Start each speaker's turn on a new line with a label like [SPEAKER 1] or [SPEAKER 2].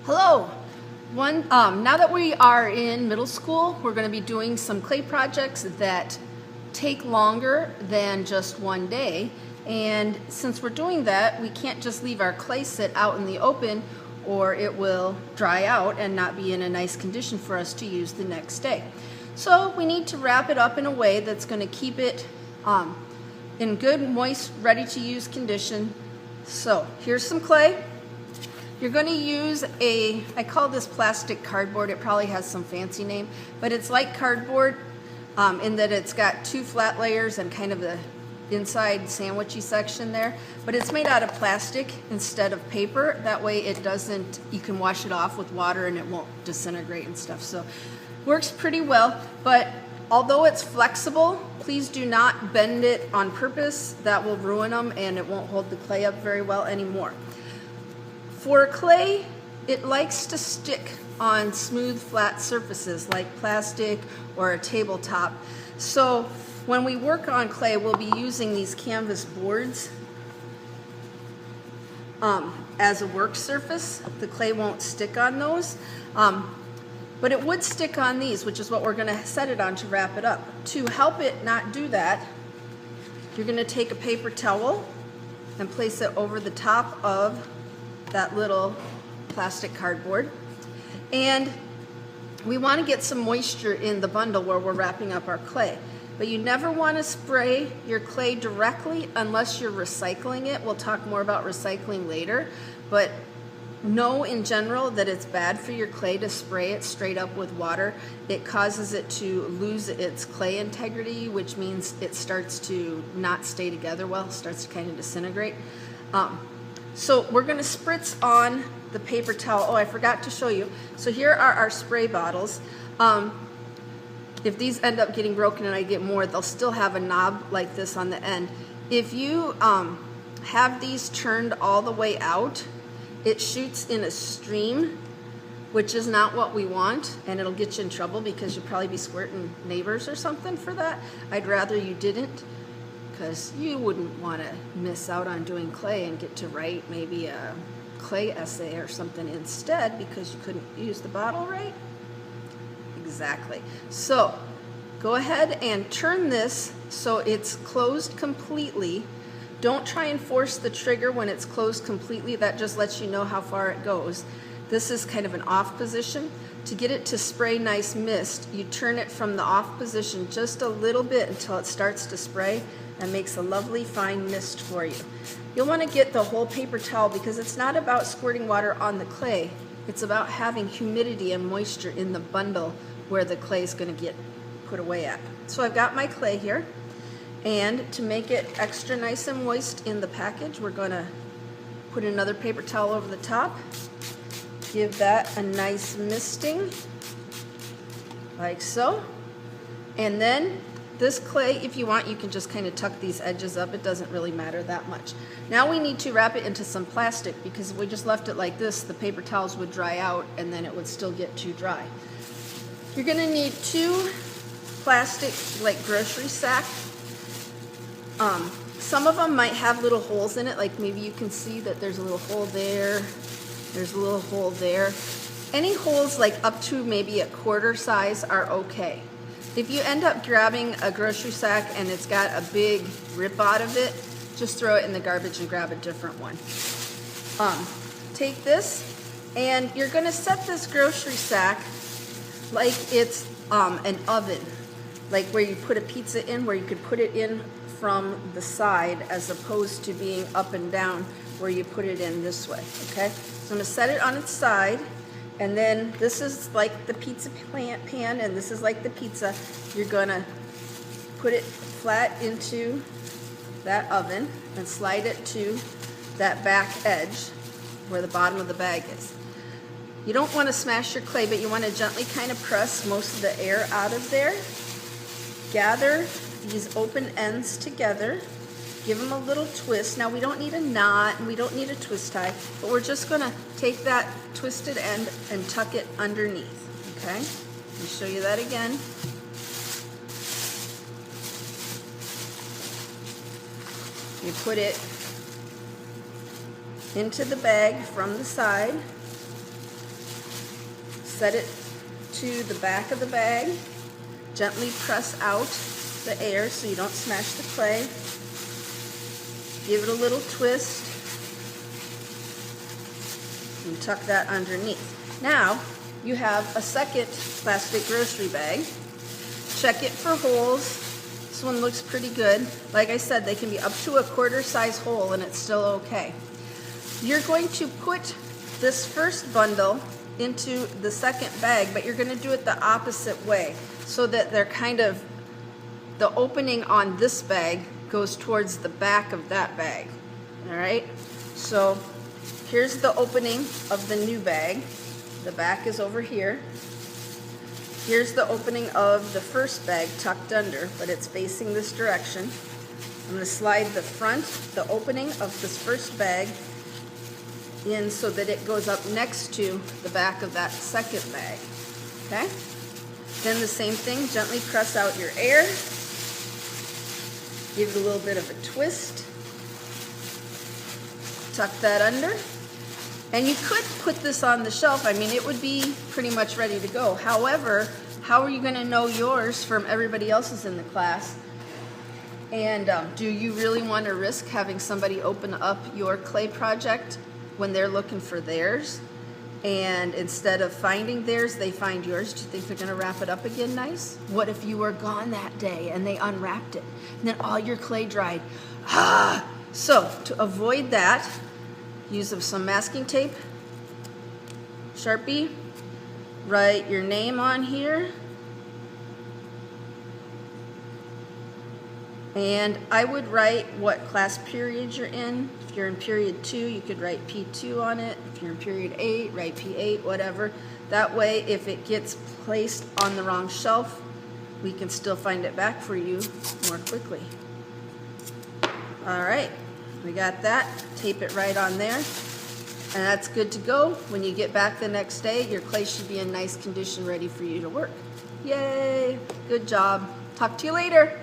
[SPEAKER 1] Hello. Now that we are in middle school, we're going to be doing some clay projects that take longer than just one day. And since we're doing that, we can't just leave our clay sit out in the open or it will dry out and not be in a nice condition for us to use the next day. So we need to wrap it up in a way that's going to keep it in good, moist, ready to use condition. So here's some clay. You're going to use I call this plastic cardboard. It probably has some fancy name, but it's like cardboard in that it's got two flat layers and kind of the inside sandwichy section there. But it's made out of plastic instead of paper. That way it doesn't, you can wash it off with water and it won't disintegrate and stuff. So works pretty well, but although it's flexible, please do not bend it on purpose. That will ruin them and it won't hold the clay up very well anymore. For clay, it likes to stick on smooth, flat surfaces like plastic or a tabletop. So when we work on clay, we'll be using these canvas boards as a work surface. The clay won't stick on those, but it would stick on these, which is what we're going to set it on to wrap it up. To help it not do that, you're going to take a paper towel and place it over the top of that little plastic cardboard, and we want to get some moisture in the bundle where we're wrapping up our clay. But you never want to spray your clay directly unless you're recycling it. We'll talk more about recycling later, but know in general that it's bad for your clay to spray it straight up with water. It causes it to lose its clay integrity, which means it starts to not stay together well, starts to kind of disintegrate. So we're going to spritz on the paper towel. Oh, I forgot to show you. So here are our spray bottles. If these end up getting broken and I get more, they'll still have a knob like this on the end. If you have these turned all the way out, it shoots in a stream, which is not what we want, and it'll get you in trouble because you'll probably be squirting neighbors or something for that. I'd rather you didn't, because you wouldn't want to miss out on doing clay and get to write maybe a clay essay or something instead because you couldn't use the bottle right. Exactly. So go ahead and turn this so it's closed completely. Don't try and force the trigger when it's closed completely. That just lets you know how far it goes. This is kind of an off position. To get it to spray nice mist, you turn it from the off position just a little bit until it starts to spray and makes a lovely fine mist for you. You'll want to get the whole paper towel because it's not about squirting water on the clay. It's about having humidity and moisture in the bundle where the clay is going to get put away at. So I've got my clay here, and to make it extra nice and moist in the package, we're going to put another paper towel over the top, give that a nice misting like so, and then this clay, if you want, you can just kind of tuck these edges up. It doesn't really matter that much. Now we need to wrap it into some plastic because if we just left it like this, the paper towels would dry out and then it would still get too dry. You're going to need two plastic, like grocery sack. Some of them might have little holes in it, like maybe you can see that there's a little hole there, there's a little hole there. Any holes like up to maybe a quarter size are okay. If you end up grabbing a grocery sack and it's got a big rip out of it, just throw it in the garbage and grab a different one. Take this, and you're going to set this grocery sack like it's an oven, like where you put a pizza in, where you could put it in from the side as opposed to being up and down where you put it in this way, okay? So I'm going to set it on its side. And then this is like the pizza pan, and this is like the pizza. You're gonna put it flat into that oven and slide it to that back edge where the bottom of the bag is. You don't want to smash your clay, but you want to gently kind of press most of the air out of there. Gather these open ends together. Give them a little twist. Now we don't need a knot and we don't need a twist tie, but we're just going to take that twisted end and tuck it underneath, okay? Let me show you that again. You put it into the bag from the side, set it to the back of the bag. Gently press out the air so you don't smash the clay. Give it a little twist and tuck that underneath. Now you have a second plastic grocery bag. Check it for holes. This one looks pretty good. Like I said, they can be up to a quarter size hole and it's still okay. You're going to put this first bundle into the second bag, but you're going to do it the opposite way so that they're kind of, the opening on this bag goes towards the back of that bag. All right, so here's the opening of the new bag. The back is over here. Here's the opening of the first bag tucked under, but it's facing this direction. I'm going to slide the front, the opening of this first bag in so that it goes up next to the back of that second bag. Okay? Then the same thing, gently press out your air. Give it a little bit of a twist. Tuck that under. And you could put this on the shelf. I mean, it would be pretty much ready to go. However, how are you going to know yours from everybody else's in the class? And do you really want to risk having somebody open up your clay project when they're looking for theirs? And instead of finding theirs, they find yours. Do you think they're going to wrap it up again nice? What if you were gone that day and they unwrapped it and then all your clay dried? So to avoid that, use of some masking tape, Sharpie, write your name on here. And I would write what class period you're in. If you're in period 2, you could write P2 on it. If you're in period 8, write P8, whatever. That way, if it gets placed on the wrong shelf, we can still find it back for you more quickly. All right, we got that. Tape it right on there. And that's good to go. When you get back the next day, your clay should be in nice condition, ready for you to work. Yay, good job. Talk to you later.